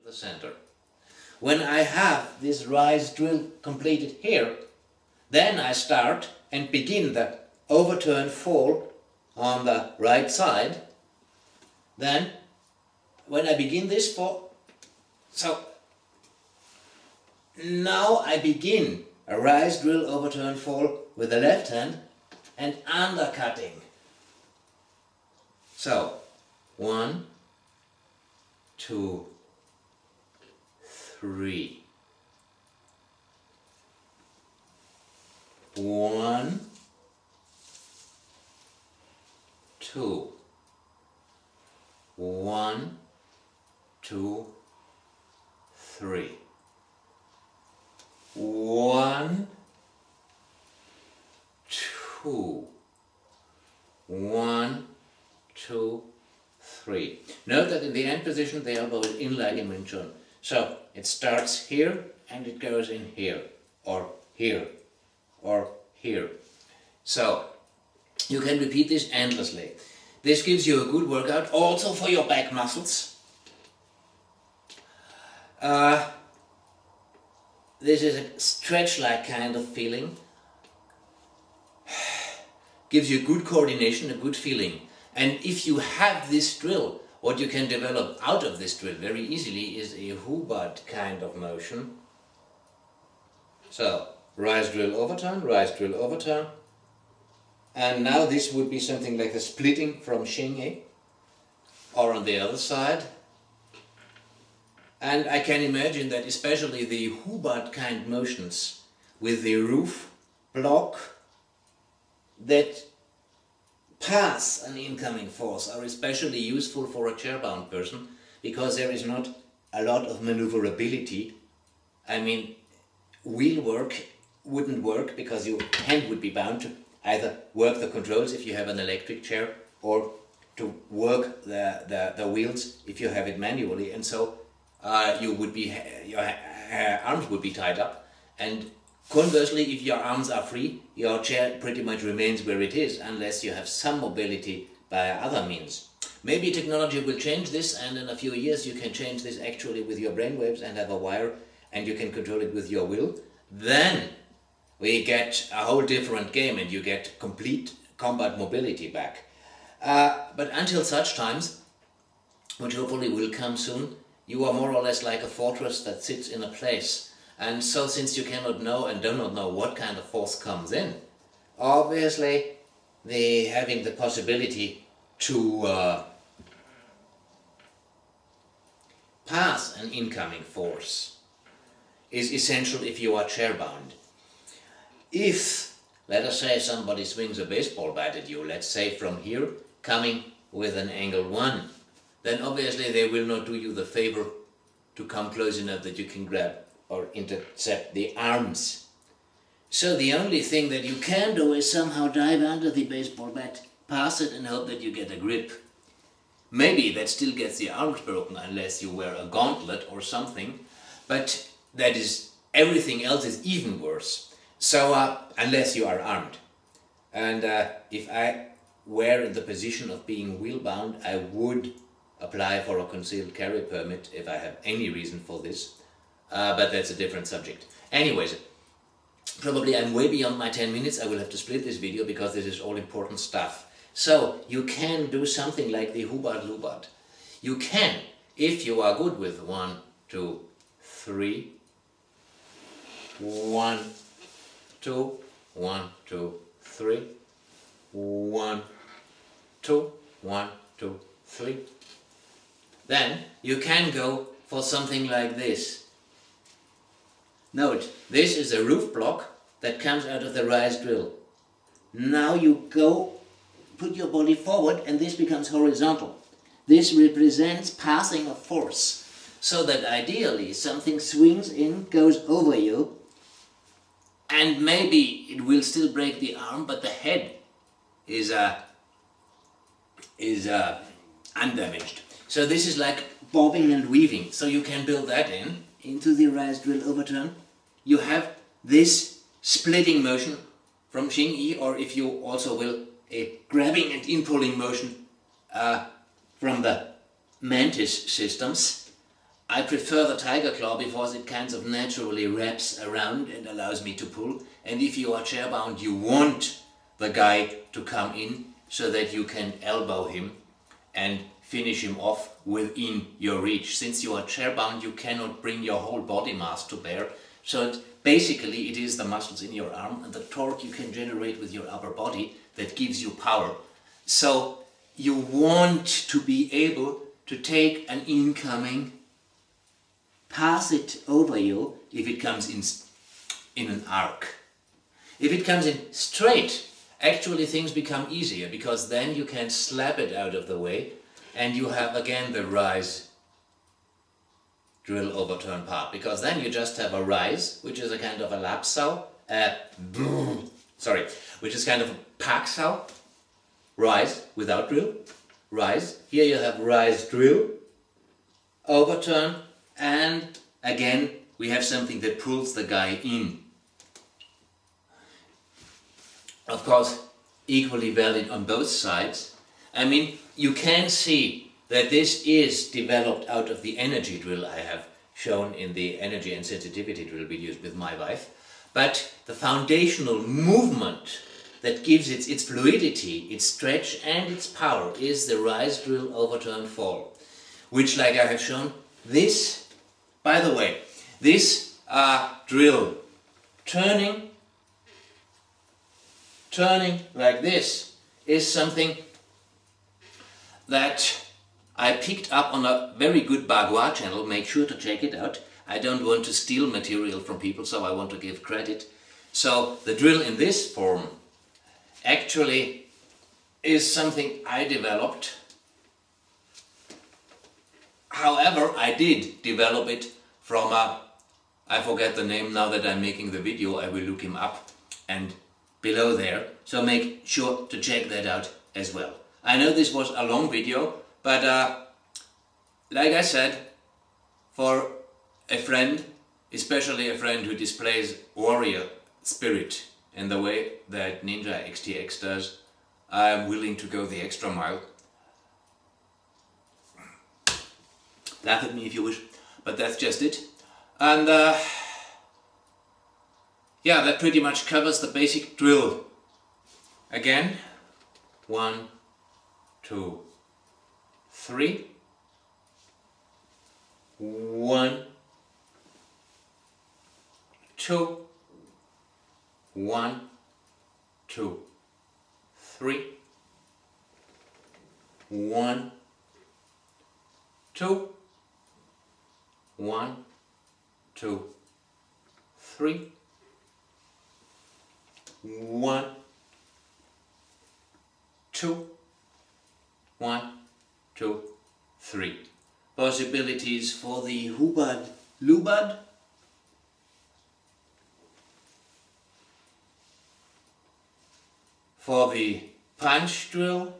the center. When I have this rise drill completed here, then I start and begin the overturn fall on the right side. Then when I begin this fall, so now I begin a rise drill overturn fall with the left hand and undercutting. So 1, 2, 3. 1, 2. 1, 2, 3. 1, 2. 1, 2, 3. Note that in the end position the elbow is in like in Wing Chun. So it starts here and it goes in here, or here, or here. So you can repeat this endlessly. This gives you a good workout also for your back muscles. This is a stretch-like kind of feeling. Gives you good coordination, a good feeling. And if you have this drill, what you can develop out of this drill very easily is a Hubad kind of motion. So, rise drill overturn, rise drill overturn. And now this would be something like the splitting from hsing, or on the other side. And I can imagine that especially the Hubad kind motions with the roof block that pass an incoming force are especially useful for a chairbound person, because there is not a lot of maneuverability. I mean, wheel work wouldn't work because your hand would be bound to either work the controls if you have an electric chair, or to work the wheels if you have it manually, and so you would be, your arms would be tied up, and conversely, if your arms are free, your chair pretty much remains where it is, unless you have some mobility by other means. Maybe technology will change this, and in a few years you can change this actually with your brainwaves and have a wire, and you can control it with your will. Then we get a whole different game, and you get complete combat mobility back. But until such times, which hopefully will come soon, you are more or less like a fortress that sits in a place. And so, since you cannot know and do not know what kind of force comes in, obviously having the possibility to pass an incoming force is essential if you are chairbound. If, let us say, somebody swings a baseball bat at you, let's say from here, coming with an angle 1, then obviously they will not do you the favor to come close enough that you can grab or intercept the arms. So the only thing that you can do is somehow dive under the baseball bat, pass it, and hope that you get a grip. Maybe that still gets the arms broken unless you wear a gauntlet or something, but that is, everything else is even worse. So unless you are armed. And if I were in the position of being wheel-bound, I would apply for a concealed carry permit if I have any reason for this. But that's a different subject. Anyways, probably I'm way beyond my 10 minutes. I will have to split this video because this is all important stuff. So you can do something like the Hubad. You can, if you are good with 1, 2, 3, 1, 2, 1, 2, 3, 1, 2, 1, 2, 3. Then you can go for something like this. Note, this is a roof block that comes out of the rise drill. Now you go, put your body forward, and this becomes horizontal. This represents passing a force, so that ideally something swings in, goes over you, and maybe it will still break the arm, but the head is undamaged. So this is like bobbing and weaving. So you can build that into the rise drill overturn. You have this splitting motion from hsing, or if you also will, a grabbing and in-pulling motion from the mantis systems. I prefer the tiger claw because it kind of naturally wraps around and allows me to pull. And if you are chairbound, you want the guy to come in so that you can elbow him and finish him off within your reach. Since you are chairbound, you cannot bring your whole body mass to bear. So basically it is the muscles in your arm and the torque you can generate with your upper body that gives you power. So you want to be able to take an incoming, pass it over you if it comes in an arc. If it comes in straight, actually things become easier because then you can slap it out of the way and you have again the rise-drill-overturn part, because then you just have a rise, which is a kind of a lapsal, which is kind of a paksal, rise without drill, rise. Here you have rise-drill, overturn, and again we have something that pulls the guy in. Of course, equally valid on both sides. I mean, you can see that this is developed out of the energy drill I have shown in the energy and sensitivity drill videos with my wife. But the foundational movement that gives it its fluidity, its stretch and its power is the Rise-Drill-Overturn Fall. Which, like I have shown, this, by the way, this drill, turning like this, is something that I picked up on a very good baguzhang channel. Make sure to check it out. I don't want to steal material from people, so I want to give credit. So the drill in this form actually is something I developed. However, I did develop it from I forget the name now that I'm making the video. I will look him up and below there. So make sure to check that out as well. I know this was a long video, but like I said, for a friend, especially a friend who displays warrior spirit in the way that Ninjaxtx does, I am willing to go the extra mile. Laugh at me if you wish, but that's just it. And yeah, that pretty much covers the basic drill. Again, 1, 2, 3. 1, 2. 1, 2, 3. 1, 2. 1, 2, 3. 1, 2. 1, 2, 3. Possibilities for the hubad, lubad. For the punch drill.